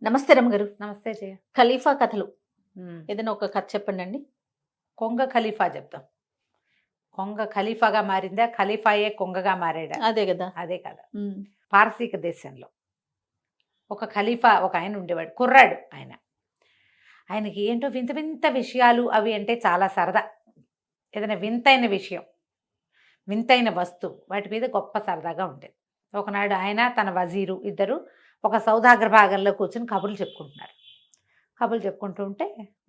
నమస్తే రమ్మగారు. నమస్తే జయ. ఖలీఫా కథలు హ్మ్. ఏదైనా ఒక కథ చెప్పండండి. కొంగ ఖలీఫా చెప్దాం. కొంగ ఖలీఫాగా మారిందా? ఖలీఫాయే కొంగగా మారాడా? అదే గదా! అదే కదా. హ్మ్. పారసీక దేశంలో ఒక ఖలీఫా ఒక ఆయన ఉండేవాడు. కుర్రాడు ఆయన. ఆయనకి ఏంటో వింత వింత విషయాలు అవి అంటే చాలా సరదా. ఏదైనా వింతైన విషయం, వింతైన వస్తువు వాటి మీద గొప్ప సరదాగా ఉండేది. ఒకనాడు ఆయన తన వజీరు ఇద్దరు ఒక సౌదాగ్ర భాగంలో కూర్చొని కబుర్లు చెప్పుకుంటున్నారు. కబుర్లు చెప్పుకుంటూ ఉంటే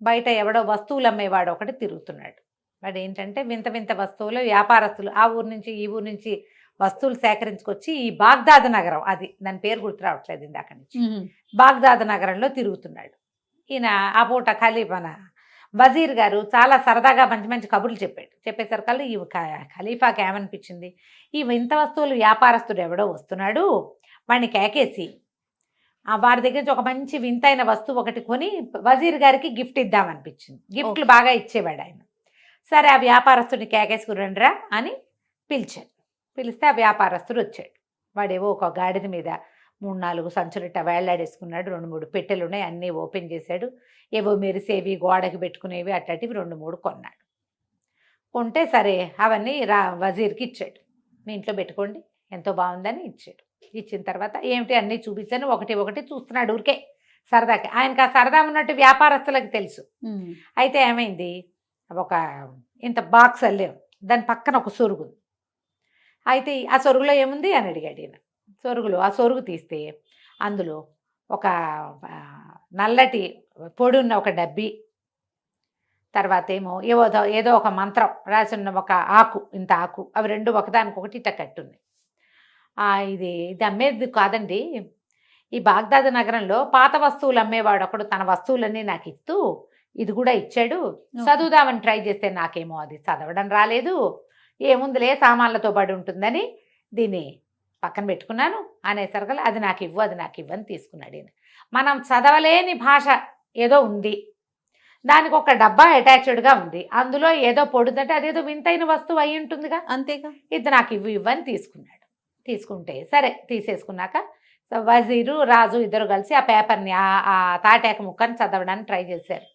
బయట ఎవడో వస్తువులు అమ్మేవాడు ఒకటి తిరుగుతున్నాడు. వాడు ఏంటంటే వింత వింత వస్తువులు వ్యాపారస్తులు ఆ ఊరు నుంచి ఈ ఊరు నుంచి వస్తువులు సేకరించుకొచ్చి ఈ బాగ్దాద్ నగరం, అది దాని పేరు గుర్తు రావట్లేదు ఇందాక నుంచి, హుహు. బాగ్దాద్ నగరంలో తిరుగుతున్నాడు. ఈయన ఆ పూట మన వజీర్ గారు చాలా సరదాగా మంచి మంచి కబుర్లు చెప్పాడు. చెప్పేసరికల్లా ఈ ఖలీఫాకి ఏమనిపించింది, ఈ వింత వస్తువులు వ్యాపారస్తుడు ఎవడో వస్తున్నాడు, వాడిని కేకేసి వారి దగ్గర నుంచి ఒక మంచి వింతైన వస్తువు ఒకటి కొని వజీర్ గారికి గిఫ్ట్ ఇద్దామనిపించింది. గిఫ్ట్లు బాగా ఇచ్చేవాడు ఆయన. సరే ఆ వ్యాపారస్తుడిని కేకేసుకురండిరా అని పిలిచాడు. పిలిస్తే ఆ వ్యాపారస్తుడు వచ్చాడు. వాడేవో ఒక గాడిద మీద 3-4 సంచులిట్ట వేళ్లాడేసుకున్నాడు. 2-3 పెట్టెలు ఉన్నాయి, అన్నీ ఓపెన్ చేశాడు. ఏవో మెరిసేవి గోడకి పెట్టుకునేవి అట్లాంటివి 2-3 కొన్నాడు. కొంటే సరే అవన్నీ వజీర్కి ఇచ్చాడు. మీ ఇంట్లో పెట్టుకోండి, ఎంతో బాగుందని ఇచ్చాడు. ఇచ్చిన తర్వాత ఏమిటి అన్నీ చూపించాను, ఒకటి ఒకటి చూస్తున్నాడు ఊరికే సరదాకి. ఆయనకు ఆ సరదా ఉన్నట్టు వ్యాపారస్తులకు తెలుసు. హ్మ్. అయితే ఏమైంది, ఒక ఇంత బాక్స్ అల్లేం, దాని పక్కన ఒక సొరుగు ఉంది. అయితే ఆ సొరుగులో ఏముంది అని అడిగాడు ఈయన. సొరుగులో ఆ సొరుగు తీస్తే అందులో ఒక నల్లటి పొడి ఉన్న ఒక డబ్బి, తర్వాత ఏమో ఏదో ఒక మంత్రం రాసిన ఒక ఆకు, ఇంత ఆకు, అవి రెండు ఒకదానికొకటి ఇట్ట కట్టున్నాయి. ఇది అమ్మేది కాదండి, ఈ బాగ్దాద్ నగరంలో పాత వస్తువులు అమ్మేవాడు ఒకడు తన వస్తువులన్నీ నాకు ఇస్తూ ఇది కూడా ఇచ్చాడు. చదువుదామని ట్రై చేస్తే నాకేమో అది చదవడం రాలేదు, ఏముందిలే సామాన్లతో పడి ఉంటుందని దీన్ని పక్కన పెట్టుకున్నాను అనేసరికల్లా అది నాకు ఇవ్వు అని తీసుకున్నాడు ఈయన. మనం చదవలేని భాష ఏదో ఉంది, దానికి ఒక డబ్బా అటాచ్డ్గా ఉంది, అందులో ఏదో పొడుదంటే అదేదో వింతైన వస్తువు అయి ఉంటుందిగా, అంతేగా. ఇది నాకు ఇవ్వు అని తీసుకున్నాడు. తీసుకుంటే సరే తీసేసుకున్నాక వజీరు రాజు ఇద్దరు కలిసి ఆ పేపర్ని ఆ తాటాక ముక్కని చదవడానికి ట్రై చేశారు.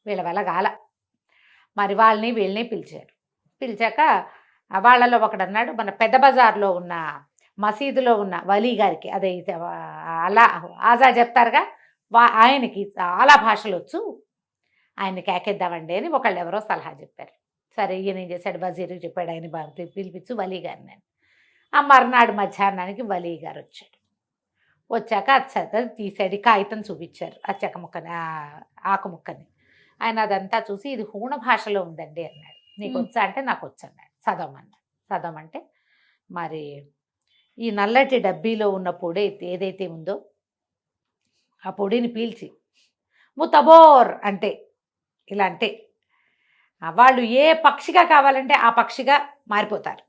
వీళ్ళ వల్ల గాల. మరి వాళ్ళని వీళ్ళని పిలిచారు. పిలిచాక వాళ్ళలో ఒకడు అన్నాడు, మన పెద్ద బజార్లో ఉన్న మసీదులో ఉన్న వలీ గారికి, అదే అలా ఆజా చెప్తారుగా, ఆయనకి చాలా భాషలు వచ్చు, ఆయన్ని కేకేద్దామండి అని ఒకళ్ళు ఎవరో సలహా చెప్పారు. సరే ఈయన ఏం చేశాడు, వజీరుకి చెప్పాడు, ఆయన పిలిపించు వలీ గారిని అని. ఆ మర్నాడు మధ్యాహ్నానికి వలీ గారు వచ్చాడు. వచ్చాక అది తీసాడు, కాగితం చూపించారు, ఆ చెక్క ముక్కని ఆకు ముక్కని. ఆయన అదంతా చూసి ఇది హూణ భాషలో ఉందండి అన్నాడు. నీకు వచ్చా అంటే నాకు వచ్చు అన్నాడు. చదవమన్నాడు. చదవమంటే మరి ఈ నల్లటి డబ్బీలో ఉన్న పొడి ఏదైతే ఉందో ఆ పొడిని పీల్చి ముతబోర్ అంటే ఇలా అంటే వాళ్ళు ఏ పక్షిగా కావాలంటే ఆ పక్షిగా మారిపోతారు.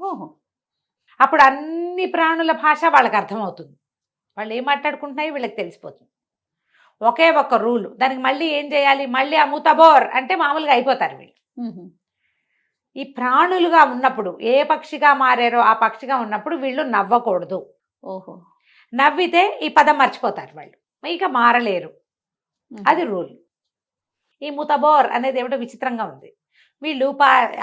ఓహో! అప్పుడు అన్ని ప్రాణుల భాష వాళ్ళకి అర్థమవుతుంది. వాళ్ళు ఏం మాట్లాడుకుంటున్నాయో వీళ్ళకి తెలిసిపోతుంది. ఒకే ఒక్క రూలు, దానికి మళ్ళీ ఏం చేయాలి, మళ్ళీ ఆ ముతబోర్ అంటే మామూలుగా అయిపోతారు వీళ్ళు. ఈ ప్రాణులుగా ఉన్నప్పుడు ఏ పక్షిగా మారారో ఆ పక్షిగా ఉన్నప్పుడు వీళ్ళు నవ్వకూడదు. ఓహో! నవ్వితే ఈ పదం మర్చిపోతారు వాళ్ళు, ఇక మారలేరు. అది రూల్. ఈ ముతబోర్ అనేది ఏమిటో విచిత్రంగా ఉంది. వీళ్ళు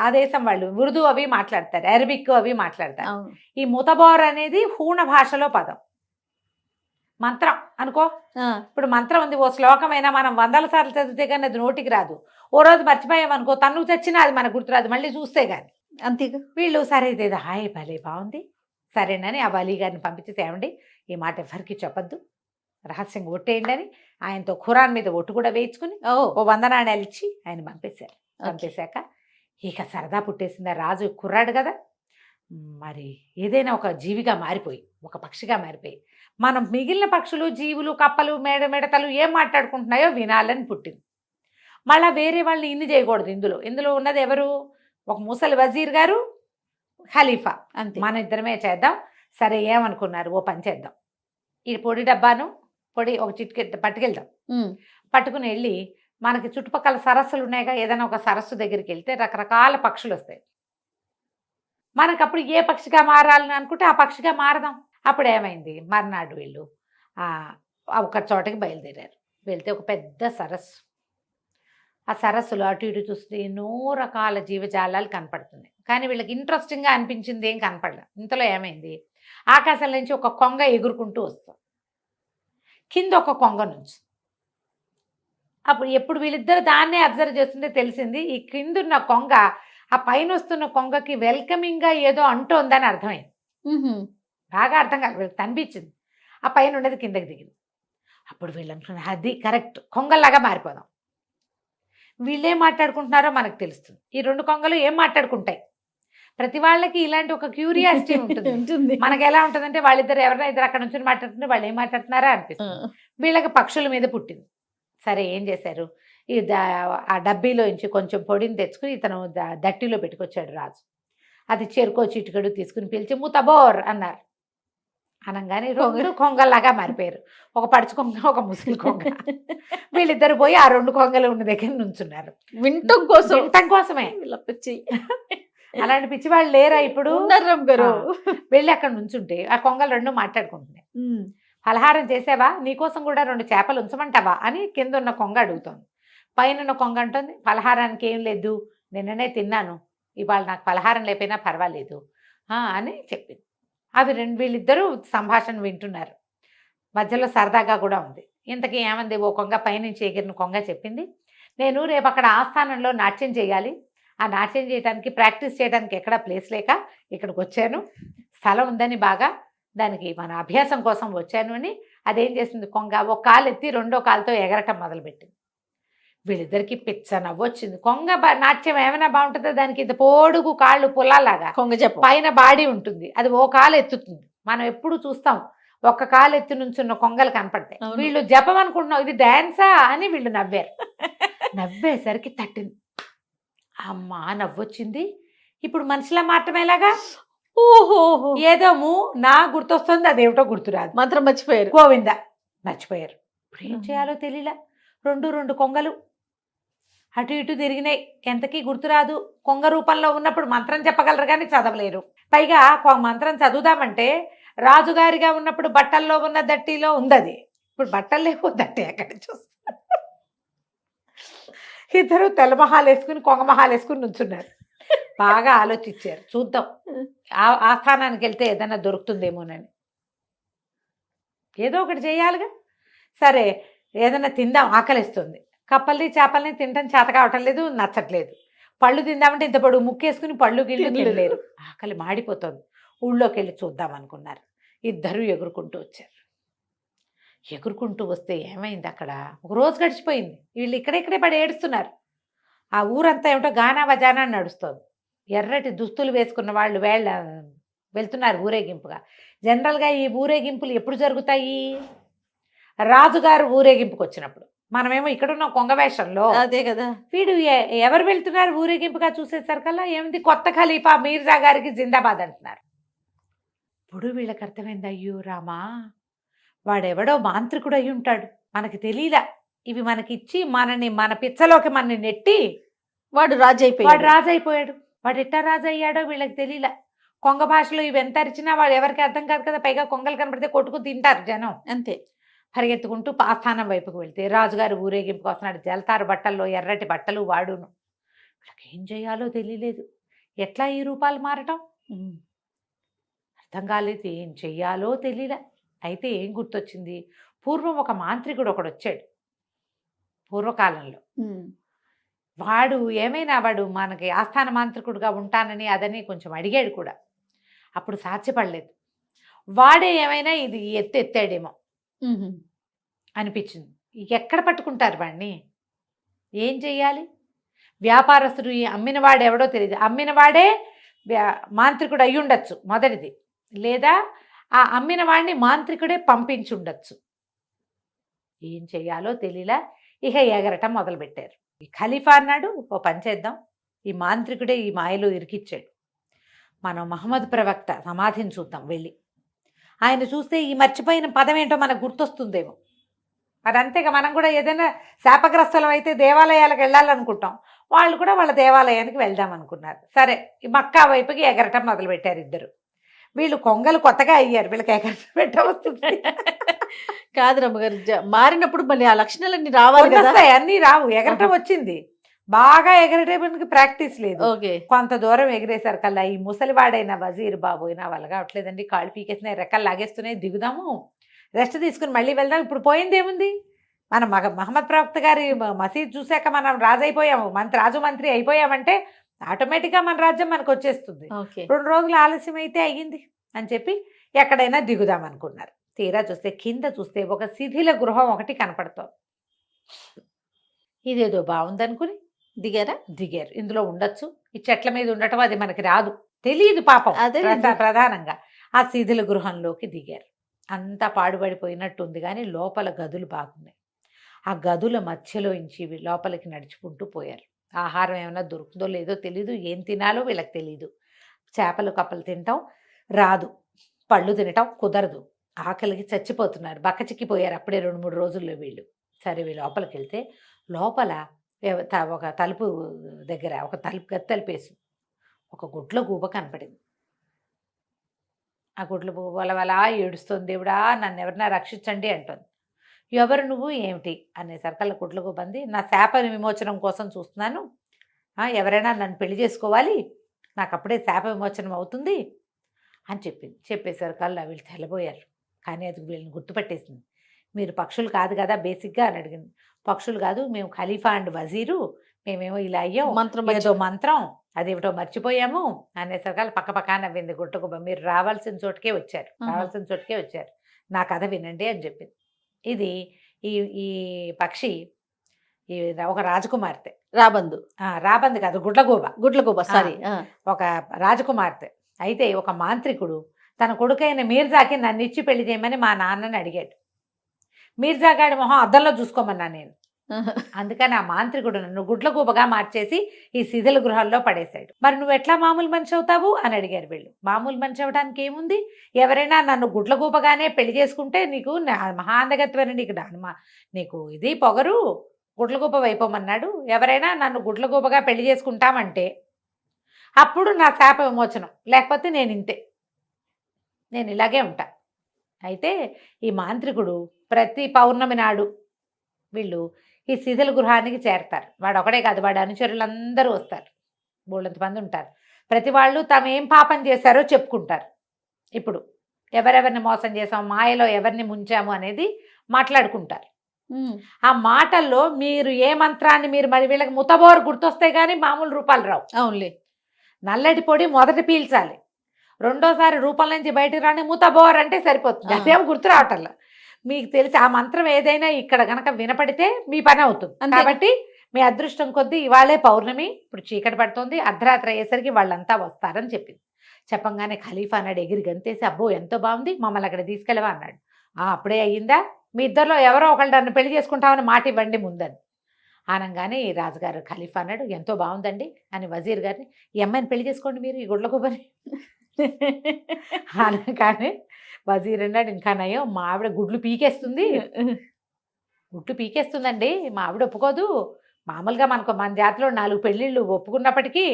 ఆ దేశం వాళ్ళు ఉర్దూ అవి మాట్లాడతారు, అరబిక్ అవి మాట్లాడతారు. ఈ ముతబోర్ అనేది హూణ భాషలో పదం. మంత్రం అనుకో, ఇప్పుడు మంత్రం ఉంది, ఓ శ్లోకమైనా మనం 100 సార్లు చదివితే కానీ అది నోటికి రాదు. ఓ రోజు మర్చిపోయామనుకో, తన్నుకు తెచ్చినా అది మనకు గుర్తురాదు, మళ్ళీ చూస్తే కానీ. అంతేగా. వీళ్ళు సరే ఇదేదో హాయ్ భలే బాగుంది, సరేనని ఆ వలీ గారిని పంపించేసి, ఏమండి ఈ మాట ఎవరికి చెప్పద్దు, రహస్యంగా ఒట్టేయండి అని ఆయనతో ఖురాన్ మీద ఒట్టు కూడా వేయించుకుని ఓ 100 నాణ్యాలు ఇచ్చి ఆయన పంపేశారు. పంపేశాక ఇక సరదా పుట్టేసింది. రాజు కుర్రాడు కదా, మరి ఏదైనా ఒక జీవిగా మారిపోయి, ఒక పక్షిగా మారిపోయి మనం మిగిలిన పక్షులు జీవులు కప్పలు మిడతలు ఏం మాట్లాడుకుంటున్నాయో వినాలని పుట్టింది. మళ్ళీ వేరే వాళ్ళని ఇన్ని చేయకూడదు. ఇందులో ఉన్నది ఎవరు, ఒక ముసలి వజీర్ గారు, ఖలీఫా, అంతే. మన ఇద్దరమే చేద్దాం. సరే ఏమనుకున్నారు, ఓ పని చేద్దాం, ఈ పొడి డబ్బాను ఒక చిటికె పట్టుకెళ్దాం. పట్టుకుని వెళ్ళి మనకి చుట్టుపక్కల సరస్సులు ఉన్నాయిగా, ఏదైనా ఒక సరస్సు దగ్గరికి వెళ్తే రకరకాల పక్షులు వస్తాయి. మనకప్పుడు ఏ పక్షిగా మారాలని అనుకుంటే ఆ పక్షిగా మారదాం. అప్పుడు ఏమైంది, మర్నాడు వీళ్ళు ఒక చోటకి బయలుదేరారు. వెళ్తే ఒక పెద్ద సరస్సు. ఆ సరస్సులో అటు ఇటు చూస్తే ఎన్నో రకాల జీవజాలాలు కనపడుతున్నాయి. కానీ వీళ్ళకి ఇంట్రెస్టింగ్గా అనిపించింది ఏం కనపడలే. ఇంతలో ఏమైంది, ఆకాశం నుంచి ఒక కొంగ ఎగురుకుంటూ వస్తుంది, కింద ఒక కొంగ నుంచి. అప్పుడు ఎప్పుడు వీళ్ళిద్దరు దాన్నే అబ్జర్వ్ చేస్తుంటే తెలిసింది, ఈ కిందున్న కొంగ ఆ పైన వస్తున్న కొంగకి వెల్కమింగ్గా ఏదో అంటోందని అర్థమైంది. బాగా అర్థం కాదు, వీళ్ళకి కనిపించింది. ఆ పైన ఉన్నది కిందకి దిగింది. అప్పుడు వీళ్ళు అనుకున్నారు, అది కరెక్ట్, కొంగల్లాగా మారిపోదాం. వీళ్ళేం మాట్లాడుకుంటున్నారో మనకు తెలుస్తుంది. ఈ రెండు కొంగలు ఏం మాట్లాడుకుంటాయి? ప్రతి వాళ్ళకి ఇలాంటి ఒక క్యూరియాసిటీ ఉంటుంది. మనకి ఎలా ఉంటుందంటే వాళ్ళిద్దరు ఎవరైనా ఇద్దరు అక్కడ నుంచి మాట్లాడుతుంటే వాళ్ళు ఏం మాట్లాడుతున్నారా అనిపిస్తుంది. వీళ్ళకి పక్షుల మీద పుట్టింది. సరే ఏం చేశారు, ఈ ఆ డబ్బీలో నుంచి కొంచెం పొడిని తెచ్చుకుని ఇతను దట్టిలో పెట్టుకొచ్చాడు రాజు. అది చెరుకో చిటికడు తీసుకుని పిలిచి ముతబోర్ అన్నారు. అనగానే రెండు కొంగల్లాగా మారిపోయారు. ఒక పడుచు కొంగ, ఒక ముసలి కొంగ. వీళ్ళిద్దరు పోయి ఆ రెండు కొంగలు ఉన్న దగ్గర నుంచున్నారు. వింటం కోసమే. అలాంటి పిచ్చి వాళ్ళు లేరా ఇప్పుడు? గారు వెళ్ళి అక్కడ నుంచుంటే ఆ కొంగలు రెండు మాట్లాడుకుంటున్నాయి. పలహారం చేసావా, నీకోసం కూడా 2 చేపలు ఉంచమంటావా అని కింద ఉన్న కొంగ అడుగుతోంది. పైన ఉన్న కొంగ అంటుంది, పలహారానికి ఏం లేదు, నిన్ననే తిన్నాను, ఇవాళ నాకు పలహారం లేకపోయినా పర్వాలేదు అని చెప్పింది. అవి వీళ్ళిద్దరూ సంభాషణ వింటున్నారు. మధ్యలో సరదాగా కూడా ఉంది. ఇంతకీ ఏమంది, ఓ కొంగ పైనుంచి ఎగిరిన కొంగ చెప్పింది, నేను రేపు అక్కడ ఆస్థానంలో నాట్యం చేయాలి, ఆ నాట్యం చేయడానికి ప్రాక్టీస్ చేయడానికి ఎక్కడా ప్లేస్ లేక ఇక్కడికి వచ్చాను, స్థలం ఉందని బాగా, దానికి మన అభ్యాసం కోసం వచ్చాను అని అదేం చేసింది, కొంగ ఒక కాలు ఎత్తి రెండో కాలుతో ఎగరటం మొదలుపెట్టింది. వీళ్ళిద్దరికి పిచ్చ నవ్వొచ్చింది. కొంగ నాట్యం ఏమైనా బాగుంటుందో, దానికి ఇంత పొడుగు కాళ్ళు పుల్లాలాగా పైన బాడీ ఉంటుంది, అది ఓ కాలు ఎత్తుతుంది. మనం ఎప్పుడు చూస్తాం ఒక్క కాలు ఎత్తి నుంచున్న కొంగలు కనపడతాయి. వీళ్ళు జపం అనుకుంటున్నాం, ఇది డాన్సా అని వీళ్ళు నవ్వారు. నవ్వేసరికి తట్టింది. అమ్మా నవ్వొచ్చింది. ఇప్పుడు మనిషిలా మాత్రం ఎలాగా, ఓహో ఏదో నా గుర్తొస్తుంది, అదేమిటో గుర్తురాదు, మాత్రం మర్చిపోయారు. గోవింద మర్చిపోయారు. ఇప్పుడు ఏం చేయాలో తెలియలా. రెండు కొంగలు అటు ఇటు తిరిగినాయి, ఎంతకీ గుర్తురాదు. కొంగ రూపంలో ఉన్నప్పుడు మంత్రం చెప్పగలరు కానీ చదవలేరు. పైగా మంత్రం చదువుదామంటే రాజుగారిగా ఉన్నప్పుడు బట్టల్లో ఉన్న దట్టిలో ఉందది, ఇప్పుడు బట్టలు లేవు, దట్టి ఎక్కడ చూస్తారు. ఇద్దరు తెల్ల మహాలు వేసుకుని కొంగ మహాలు వేసుకుని నుంచున్నారు. బాగా ఆలోచించారు, చూద్దాం ఆ స్థానానికి వెళ్తే ఏదైనా దొరుకుతుందేమోనని. ఏదో ఒకటి చేయాలిగా. సరే ఏదైనా తిందాం, ఆకలిస్తుంది. కప్పల్ని చేపల్ని తినడం చేత కావటం లేదు, నచ్చట్లేదు. పళ్ళు తిందామంటే ఇంత పొడుగు ముక్కేసుకుని పళ్ళు గిళ్ళు తినలేరు, ఆకలి మాడిపోతుంది. ఊళ్ళోకి వెళ్ళి చూద్దాం అనుకున్నారు. ఇద్దరు ఎగురుకుంటూ వచ్చారు. ఎగురుకుంటూ వస్తే ఏమైంది, అక్కడ ఒక రోజు గడిచిపోయింది. వీళ్ళు ఇక్కడే పడి ఏడుస్తున్నారు. ఆ ఊరంతా ఏమిటో గానా వజానా నడుస్తుంది. ఎర్రటి దుస్తులు వేసుకున్న వాళ్ళు వెళ్తున్నారు ఊరేగింపుగా. జనరల్గా ఈ ఊరేగింపులు ఎప్పుడు జరుగుతాయి, రాజుగారు ఊరేగింపుకి వచ్చినప్పుడు. మనమేమో ఇక్కడున్న కొంగ వేషంలో. అదే కదా. వీడు ఎవరు వెళ్తున్నారు ఊరేగింపుగా చూసేసరికల్లా ఏమిటి, కొత్త ఖలీఫా మీర్జా గారికి జిందాబాద్ అంటున్నారు. ఇప్పుడు వీళ్ళకి అర్థమైంది, అయ్యో రామా, వాడెవడో మాంత్రికుడు అయి ఉంటాడు, మనకి తెలియలా. ఇవి మనకిచ్చి మన పిచ్చలోకి మనని నెట్టి వాడు రాజు అయిపోయాడు. వాడు ఎట్టా రాజు అయ్యాడో వీళ్ళకి తెలియలా. కొంగ భాషలో ఇవి ఎంత అరిచినా వాడు ఎవరికి అర్థం కాదు కదా. పైగా కొంగలు కనపడితే కొట్టుకు తింటారు జనం. అంతే. పరిగెత్తుకుంటూ ఆస్థానం వైపుకు వెళ్తే రాజుగారు ఊరేగింపుకు వస్తున్నాడు. జలతారు బట్టల్లో, ఎర్రటి బట్టలు వాడును. వీళ్ళకి ఏం చేయాలో తెలియలేదు. ఎట్లా ఈ రూపాలు మారటం అర్థం కాలేదు, ఏం చెయ్యాలో తెలియలే. అయితే ఏం గుర్తొచ్చింది, పూర్వం ఒక మాంత్రికుడు ఒకడు వచ్చాడు పూర్వకాలంలో. వాడు మనకి ఆస్థాన మాంత్రికుడుగా ఉంటానని అదని కొంచెం అడిగాడు కూడా. అప్పుడు సాధ్యపడలేదు. వాడే ఏమైనా ఇది ఎత్తాడేమో అనిపించింది. ఎక్కడ పట్టుకుంటారు వాడిని, ఏం చెయ్యాలి? వ్యాపారస్తుడు అమ్మినవాడు ఎవడో తెలియదు, అమ్మినవాడే మాంత్రికుడు అయి ఉండొచ్చు మొదటిది, లేదా ఆ అమ్మిన వాడిని మాంత్రికుడే పంపించుండొచ్చు. ఏం చెయ్యాలో తెలియలా. ఇక ఎగరటం మొదలుపెట్టారు. ఈ ఖలీఫా అన్నాడు, ఓ పని చేద్దాం, ఈ మాంత్రికుడే ఈ మాయలో ఇరికిచ్చాడు, మనం మహమ్మద్ ప్రవక్త సమాధిని చూద్దాం వెళ్ళి. ఆయన చూస్తే ఈ మర్చిపోయిన పదం ఏంటో మనకు గుర్తొస్తుందేమో. మరి అంతేగా, మనం కూడా ఏదైనా శాపగ్రస్తులం అయితే దేవాలయాలకు వెళ్ళాలనుకుంటాం, వాళ్ళు కూడా వాళ్ళ దేవాలయానికి వెళ్దాం అనుకున్నారు. సరే ఈ మక్కా వైపుకి ఎగరటం మొదలుపెట్టారు ఇద్దరు. వీళ్ళు కొంగలు కొత్తగా అయ్యారు, వీళ్ళకి ఎక్కడ పెట్టవస్తుంది. కాదు రమ్మగారు, మారినప్పుడు మళ్ళీ ఆ లక్షణాలన్నీ రావాలి కదా. వస్తాయి, అన్నీ రావు. ఎగరటం వచ్చింది, బాగా ఎగరటానికి ప్రాక్టీస్ లేదు. ఓకే. కొంత దూరం ఎగిరేసారు కల్లా ఈ ముసలివాడైన వజీర్ బాబు నా వల్ల కావట్లేదండి, కాళ్ళు పీకేస్తున్నాయి, రెక్కలు లాగేస్తున్నాయి, దిగుదాము, రెస్ట్ తీసుకుని మళ్ళీ వెళ్దాం. ఇప్పుడు పోయింది ఏముంది, మన మహమ్మద్ ప్రవక్త గారి మసీద్ చూశాక మనం రాజు అయిపోయాము, రాజు మంత్రి అయిపోయామంటే ఆటోమేటిక్గా మన రాజ్యం మనకు వచ్చేస్తుంది. ఓకే. 2 రోజులు ఆలస్యం అయితే అయ్యింది అని చెప్పి ఎక్కడైనా దిగుదాం అనుకున్నారు. తీరా చూస్తే కింద చూస్తే ఒక శిథిల గృహం ఒకటి కనపడుతోంది. ఇదేదో బాగుందనుకుని దిగారు. ఇందులో ఉండొచ్చు, ఈ చెట్ల మీద ఉండటం అది మనకి రాదు, తెలియదు పాపం. అదే ప్రధానంగా ఆ శిథిల గృహంలోకి దిగారు. అంతా పాడుపడిపోయినట్టుంది కానీ లోపల గదులు బాగున్నాయి. ఆ గదుల మధ్యలో నుంచి లోపలికి నడుచుకుంటూ పోయారు. ఆహారం ఏమైనా దొరుకుతుందో లేదో తెలీదు, ఏం తినాలో వీళ్ళకి తెలీదు. చేపలు కప్పలు తినటం రాదు, పళ్ళు తినటం కుదరదు, ఆకలికి చచ్చిపోతున్నారు, బక్కచిక్కిపోయారు అప్పుడే 2-3 రోజుల్లో వీళ్ళు. సరే వీళ్ళు లోపలికి వెళ్తే లోపల ఒక తలుపు దగ్గర ఒక గది తలుపేసి ఒక గుడ్ల గూబ కనపడింది. ఆ గుడ్ల గూబ అలా ఏడుస్తుంది, దేవుడా నన్ను ఎవరైనా రక్షించండి అంటుంది. ఎవరు నువ్వు ఏమిటి అనేసరికల్లా గుడ్ల గూబ అంది, నా శాప విమోచనం కోసం చూస్తున్నాను, ఎవరైనా నన్ను పెళ్లి చేసుకోవాలి, నాకు అప్పుడే శాప విమోచనం అవుతుంది అని చెప్పింది. చెప్పేసరికల్లా వీళ్ళు తెల్లబోయారు. కానీ అది వీళ్ళని గుర్తుపట్టేసింది. మీరు పక్షులు కాదు కదా బేసిక్గా అని అడిగింది. పక్షులు కాదు, మేము ఖలీఫా అండ్ వజీరు, మేమేమో ఇలా అయ్యాం, ఏదో మంత్రం అదేమిటో మర్చిపోయాము అనేసరికల్లా పక్క నవ్వింది గుట్టగుబ్బ. మీరు రావాల్సిన చోటుకే వచ్చారు, నా కథ వినండి అని చెప్పింది. ఇది ఈ పక్షి ఒక రాజకుమార్తె, రాబందు కాదు గుడ్లగూబ సారీ, ఒక రాజకుమార్తె. అయితే ఒక మాంత్రికుడు తన కొడుకైన మీర్జాకి నన్ను ఇచ్చి పెళ్లి చేయమని మా నాన్నని అడిగాడు. మీర్జాగాడి మొహం అద్దంలో చూసుకోమన్నా నేను. అందుకని ఆ మాంత్రికుడు నన్ను గుడ్లగూబగా మార్చేసి ఈ శిథిల గృహాల్లో పడేశాడు. మరి నువ్వు ఎట్లా మామూలు మనిషి అవుతావు అని అడిగారు వీళ్ళు. మామూలు మనిషి అవడానికి ఏముంది, ఎవరైనా నన్ను గుడ్లగూబగానే పెళ్లి చేసుకుంటే నీకు మహాందగత్వని, నీకు ఇది పొగరు, గుడ్లగూబ అయిపోమన్నాడు. ఎవరైనా నన్ను గుడ్లగూబగా పెళ్లి చేసుకుంటామంటే అప్పుడు నా శాప విమోచనం, లేకపోతే నేను ఇలాగే ఉంటా. అయితే ఈ మాంత్రికుడు ప్రతి పౌర్ణమి నాడు వీళ్ళు ఈ శిథిల గృహానికి చేరతారు. వాడు ఒకడే కాదు, వాడి అనుచరులందరూ వస్తారు, బోళ్ళంత మంది ఉంటారు. ప్రతి వాళ్ళు తాము ఏం పాపం చేశారో చెప్పుకుంటారు. ఇప్పుడు ఎవరెవరిని మోసం చేసాం, మాయలో ఎవరిని ముంచాము అనేది మాట్లాడుకుంటారు. ఆ మాటల్లో మీరు ఏ మంత్రాన్ని మరి వీళ్ళకి ముతబోరు గుర్తొస్తే కానీ మామూలు రూపాలు రావు. అవునులే. నల్లటి పొడి మొదట పీల్చాలి, రెండోసారి రూపం నుంచి బయటకు రాని ముతబోర్ అంటే సరిపోతుంది. అదేం గుర్తు రావటల్లా. మీకు తెలిసి ఆ మంత్రం ఏదైనా ఇక్కడ గనక వినపడితే మీ పని అవుతుంది. కాబట్టి మీ అదృష్టం కొద్దీ ఇవాళే పౌర్ణమి, ఇప్పుడు చీకటి పడుతుంది, అర్ధరాత్రి అయ్యేసరికి వాళ్ళంతా వస్తారని చెప్పింది. చెప్పంగానే ఖలీఫా అన్నాడు, ఎగిరి గంతేసి, అబ్బో ఎంతో బాగుంది, మమ్మల్ని అక్కడ తీసుకెళ్ళవా అన్నాడు. అప్పుడే అయ్యిందా, మీ ఇద్దరిలో ఎవరో ఒకళ్ళు నన్ను పెళ్లి చేసుకుంటామని మాట ఇవ్వండి ముందని అనగానే ఈ రాజుగారు ఖలీఫా అన్నాడు, ఎంతో బాగుందండి అని వజీర్ గారిని, ఈ అమ్మాయిని పెళ్లి చేసుకోండి మీరు, ఈ గుడ్లగూబని అనగానే వజీర్ అన్నాడు, ఇంకా నయం, మా ఆవిడ గుడ్లు పీకేస్తుందండి, మా ఆవిడ ఒప్పుకోదు. మామూలుగా మన జాతిలో 4 పెళ్ళిళ్ళు ఒప్పుకున్నప్పటికీ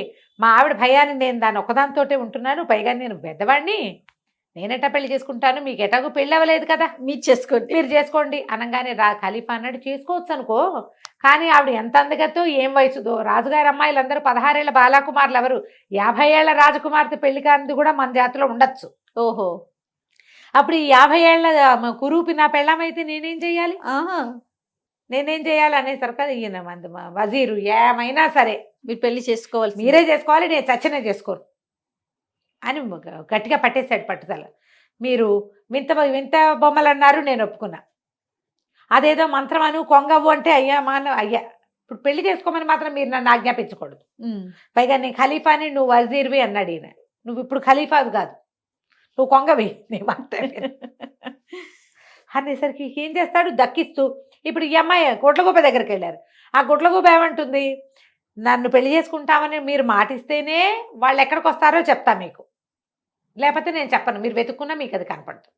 మా ఆవిడ భయాన్ని నేను దాన్ని ఒక్కదానితోటే ఉంటున్నాను, పైగా నేను పెద్దవాడిని, నేనెట్టా పెళ్లి చేసుకుంటాను, మీకు ఎటాగూ పెళ్ళి అవ్వలేదు కదా, మీరు చేసుకోండి అనగానే ఖలీఫా అన్నాడు, చేసుకోవచ్చు అనుకో, కానీ ఆవిడ ఎంత అందగతో ఏం వయసుదో, రాజుగారి అమ్మాయిలందరూ 16 ఏళ్ల బాలాకుమారులు, ఎవరు 50 ఏళ్ల రాజకుమార్తె పెళ్లి కానిది కూడా మన జాతిలో ఉండొచ్చు. ఓహో. అప్పుడు ఈ 50 ఏళ్ల కురూపి నా పెళ్ళమైతే నేనేం చెయ్యాలి అనేసరికి ఈయన వజీరు, ఏమైనా సరే మీరు పెళ్లి చేసుకోవాలి, మీరే చేసుకోవాలి, నేను చచ్చినా చేసుకోను అని గట్టిగా పట్టేశాడు పట్టుదల. మీరు వింత బొమ్మలు అన్నారు, నేను ఒప్పుకున్నా, అదేదో మంత్రం అను కొంగవు అంటే అయ్యా ఇప్పుడు పెళ్లి చేసుకోమని మాత్రం మీరు నన్ను ఆజ్ఞాపించకూడదు, పైగా నేను ఖలీఫాని, నువ్వు వజీర్వి అన్నాడు ఈయన. నువ్వు ఇప్పుడు ఖలీఫావి కాదు, నువ్వు కొంగవి, నీ మాట అనేసరికి ఏం చేస్తాడు, దక్కిస్తూ ఇప్పుడు ఈ అమ్మాయి గుడ్లగూబ దగ్గరికి వెళ్ళారు. ఆ గుడ్లగూబ ఏమంటుంది, నన్ను పెళ్లి చేసుకుంటామని మీరు మాటిస్తేనే వాళ్ళు ఎక్కడికి వస్తారో చెప్తా మీకు, లేకపోతే నేను చెప్పను, మీరు వెతుక్కున్నా మీకు అది కనపడదు.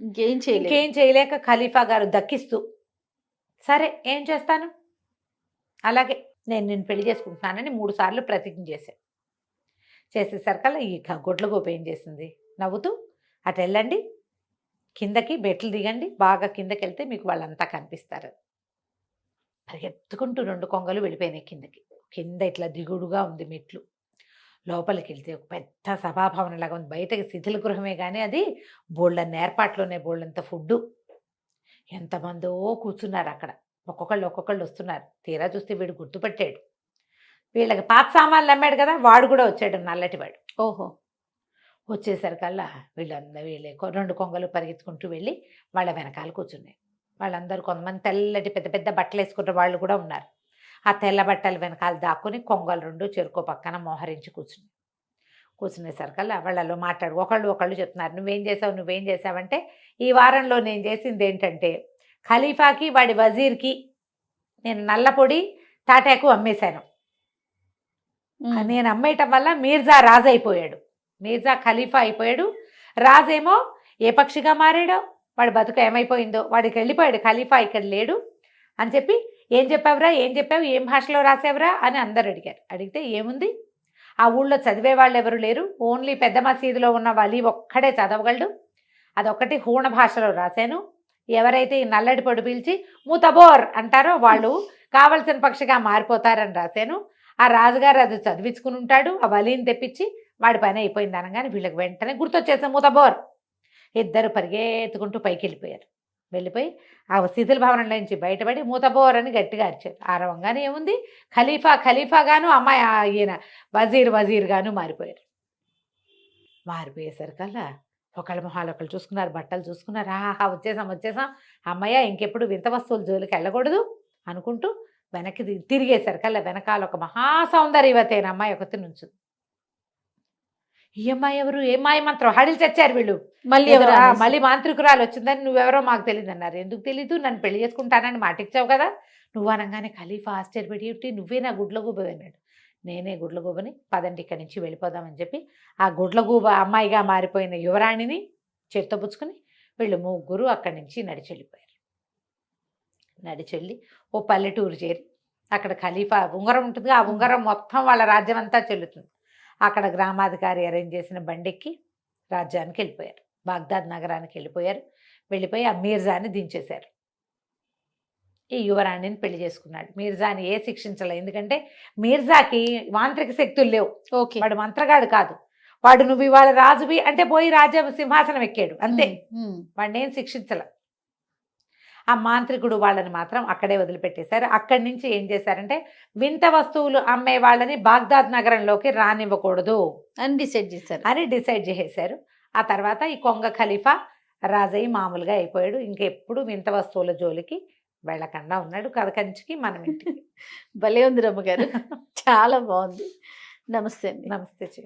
ఇంకేం చేయలేక ఖలీఫా గారు దక్కిస్తూ, సరే ఏం చేస్తాను, అలాగే నేను పెళ్లి చేసుకుంటున్నానని 3 సార్లు ప్రతిజ్ఞ చేశాను. చేసేసరికల్లా ఈ గుడ్లగూబ ఏం చేసింది, నవ్వుతూ అటు వెళ్ళండి, కిందకి బెట్లు దిగండి, బాగా కిందకి వెళ్తే మీకు వాళ్ళంతా కనిపిస్తారు. పరిగెత్తుకుంటూ 2 కొంగలు వెళ్ళిపోయినాయి కిందకి. కింద ఇట్లా దిగుడుగా ఉంది మెట్లు. లోపలికి వెళ్తే ఒక పెద్ద సభాభవనం లాగా ఉంది. బయటకి శిథిల గృహమే కానీ అది బోళ్ళన్ని ఏర్పాట్లోనే, బోళ్ళంత ఫుడ్డు. ఎంతమందో కూర్చున్నారు అక్కడ. ఒక్కొక్కళ్ళు వస్తున్నారు. తీరా చూస్తే వీడు గుర్తుపట్టాడు. వీళ్ళకి పాత సామాన్లు అమ్మాడు కదా, వాడు కూడా వచ్చాడు, నల్లటివాడు. ఓహో. వచ్చేసరికల్లా వీళ్ళే 2 కొంగలు పరిగెత్తుకుంటూ వెళ్ళి వాళ్ళ వెనకాల కూర్చున్నాయి. వాళ్ళందరూ కొంతమంది తెల్లటి పెద్ద పెద్ద బట్టలు వేసుకున్న వాళ్ళు కూడా ఉన్నారు. ఆ తెల్ల బట్టల వెనకాల దాక్కుని కొంగలు 2 చెరుకో పక్కన మోహరించి కూర్చునేసరికల్లా వాళ్ళలో ఒకళ్ళు చెప్తున్నారు, నువ్వేం చేసావంటే, ఈ వారంలో నేను చేసింది ఏంటంటే ఖలీఫాకి వాడి వజీర్కి నేను నల్లపొడి తాటాకు అమ్మేశాను. నేను అమ్మేయటం వల్ల మీర్జా రాజు అయిపోయాడు, మీర్జా ఖలీఫా అయిపోయాడు. రాజేమో ఏ పక్షిగా మారాడో, వాడి బతుకు ఏమైపోయిందో, వాడికి వెళ్ళిపోయాడు, ఖలీఫా ఇక్కడ లేడు అని చెప్పి, ఏం చెప్పావురా, ఏం భాషలో రాసావురా అని అందరు అడిగారు. అడిగితే ఏముంది, ఆ ఊళ్ళో చదివే వాళ్ళు ఎవరు లేరు, ఓన్లీ పెద్ద మసీదులో ఉన్న వలి ఒక్కడే చదవగలడు, అదొక్కటి హూణ భాషలో రాశాను. ఎవరైతే ఈ నల్లటి పొడి పీల్చి మూతబోర్ అంటారో వాళ్ళు కావలసిన పక్షిగా మారిపోతారని రాశాను. ఆ రాజుగారు అది చదివించుకుని ఉంటాడు, ఆ వలిని తెప్పించి వాడి పని అయిపోయింది అనగానే వీళ్ళకి వెంటనే గుర్తొచ్చేసాం మూతబోర్. ఇద్దరు పరిగెత్తుకుంటూ పైకి వెళ్ళిపోయి ఆ శిథిల భవనంలో నుంచి బయటపడి మూతబోర్ అని గట్టిగా అరిచారు. ఆరవంగానే ఏముంది, ఖలీఫాగాను అమ్మాయి ఈయన వజీర్గాను మారిపోయారు. మారిపోయేసరికల్లా ఒకళ్ళ మొహాలు ఒకళ్ళు చూసుకున్నారు, బట్టలు చూసుకున్నారు. ఆహా వచ్చేసాం, అమ్మయ్య ఇంకెప్పుడు వింత వస్తువుల జోలికి వెళ్ళకూడదు అనుకుంటూ వెనక్కి తిరిగేసరికల్లా వెనకాల ఒక మహాసౌందర్యవతైన అమ్మాయి ఒకటి నుంచుంది. ఈ అమ్మాయి ఎవరు, ఏ మాయ మంత్రం హడిలు చచ్చారు వీళ్ళు. మళ్ళీ మాంత్రికురాలు వచ్చిందని, నువ్వెవరో మాకు తెలియదు అన్నారు. ఎందుకు తెలీదు, నన్ను పెళ్లి చేసుకుంటానని మాటిచ్చావు కదా. నువ్వు అనగానే ఖలీఫా ఆశ్చర్యపడి, నువ్వే నా గుడ్లగూబ అన్నాడు. నేనే గుడ్లగూబని, పదండి ఇక్కడి నుంచి వెళ్ళిపోదామని చెప్పి ఆ గుడ్లగూబ అమ్మాయిగా మారిపోయిన యువరాణిని చేత్తో పుచ్చుకుని వీళ్ళు ముగ్గురు అక్కడి నుంచి నడిచెళ్ళి ఓ పల్లెటూరు చేరి, అక్కడ ఖలీఫా ఉంగరం ఉంటుంది, ఆ ఉంగరం మొత్తం వాళ్ళ రాజ్యం అంతా చెల్లుతుంది. అక్కడ గ్రామాధికారి అరేంజ్ చేసిన బండెక్కి రాజ్యానికి వెళ్ళిపోయారు, బాగ్దాద్ నగరానికి వెళ్ళిపోయి ఆ మీర్జాని దించేశారు. ఈ యువరాణిని పెళ్లి చేసుకున్నాడు. మీర్జాని శిక్షించలే, ఎందుకంటే మీర్జాకి మాంత్రిక శక్తులు లేవు. ఓకే, వాడు మంత్రగాడు కాదు, వాడు నువ్వు ఇవాళ రాజువి అంటే పోయి రాజ్య సింహాసనం ఎక్కాడు అంతే, వాడిని ఏం శిక్షించలే. ఆ మాంత్రికుడు వాళ్ళని మాత్రం అక్కడే వదిలిపెట్టేశారు. అక్కడి నుంచి ఏం చేశారంటే, వింత వస్తువులు అమ్మే వాళ్ళని బాగ్దాద్ నగరంలోకి రానివ్వకూడదు అని డిసైడ్ చేసేశారు. ఆ తర్వాత ఈ కొంగ ఖలీఫా రాజయ్య మామూలుగా అయిపోయాడు. ఇంకెప్పుడు వింత వస్తువుల జోలికి వెళ్ళకుండా ఉన్నాడు. కథ కంచికి మనం ఇంటికి. భలే ఉంది రమ్మగారు, చాలా బాగుంది. నమస్తే. నమస్తే.